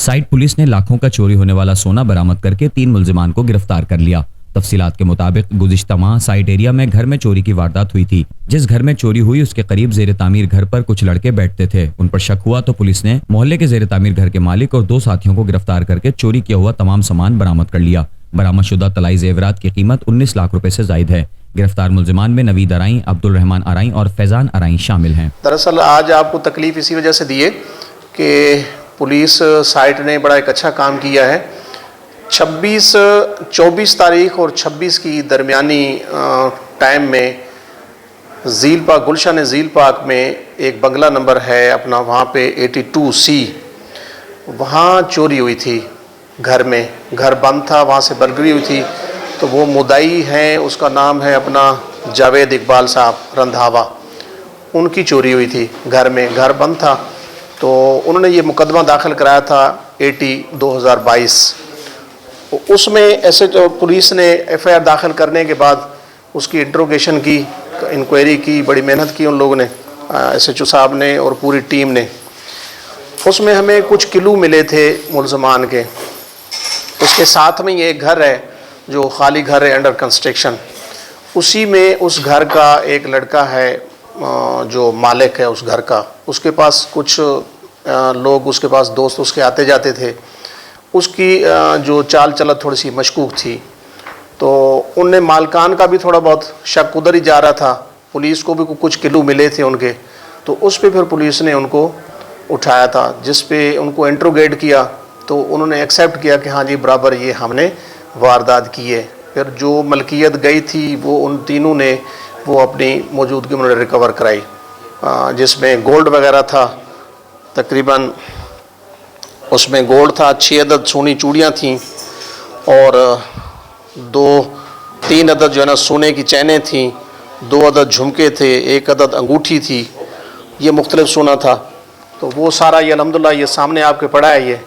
Site police ने लाखों का चोरी होने वाला सोना बरामद करके 3 मुल्जिमान को गिरफ्तार कर लिया। तफसीलात के मुताबिक गुज़िश्ता माह साइट एरिया में घर में चोरी की वारदात हुई थी। जिस घर में चोरी हुई उसके करीब जेर तामीर घर पर कुछ लड़के बैठते थे। उन पर शक हुआ तो पुलिस ने मोहल्ले के जेर तामीर घर के मालिक और 2 साथियों को गिरफ्तार करके चोरी किया हुआ तमाम सामान बरामद कर लिया। बरामदशुदा तलाई जेवरात की कीमत 19 लाख रुपए से जायद है। गिरफ्तार मुल्जिमान में नवीद अराई, अब्दुल रहमान अराई और फैजान अराई शामिल हैं। दरअसल आज आपको तकलीफ इसी वजह से दी है कि पुलिस साइट ने बड़ा एक अच्छा काम किया है। 24 तारीख और 26 की दरमियानी टाइम में झील पाक, गुलशन झील पाक में एक बंगला नंबर है अपना, वहाँ पे 82C, वहाँ चोरी हुई थी। घर में, घर बंद था, वहाँ से बर्गरी हुई थी। तो वो मुदाई हैं, उसका नाम है अपना जावेद इकबाल साहब रंधावा, उनकी चोरी हुई थी घर में, घर बंद था। तो उन्होंने ये मुकदमा दाखिल कराया था 80/2022। उसमें ऐसे तो पुलिस ने FIR दाखिल करने के बाद उसकी इंट्रोगेशन की, इंक्वायरी की, बड़ी मेहनत की उन लोगों ने, SHO साहब ने और पूरी टीम ने। उसमें हमें कुछ किलो मिले थे मुल्ज़मान के। उसके साथ में ये एक घर है जो खाली घर है, अंडर कंस्ट्रक्शन। उसी में उस घर का एक लड़का है जो मालिक है उस घर का। उसके पास कुछ लोग, उसके पास दोस्त उसके आते जाते थे। उसकी जो चाल चलत थोड़ी सी मशकूक थी, तो उनने मालकान का भी थोड़ा बहुत शक उधर ही जा रहा था। पुलिस को भी कुछ किलो मिले थे उनके, तो उस पे फिर पुलिस ने उनको उठाया था, जिस पे उनको इंट्रोगेट किया। तो उन्होंने एक्सेप्ट किया कि हाँ जी बराबर ये हमने वारदात की है। फिर जो मलकियत गई थी वो उन तीनों ने वो अपनी मौजूदगी में उन्होंने रिकवर कराई, जिसमें गोल्ड वगैरह था। तकरीबन उसमें गोल्ड था, 6 अदद सोनी चूड़ियाँ थीं और 3 अदद जो है ना सोने की चैनें थीं, 2 अदद झुमके थे, 1 अदद अंगूठी थी। ये मुख्तलिफ सोना था। तो वो सारा ये अल्हम्दुलिल्लाह ये सामने आपके पड़ा है। ये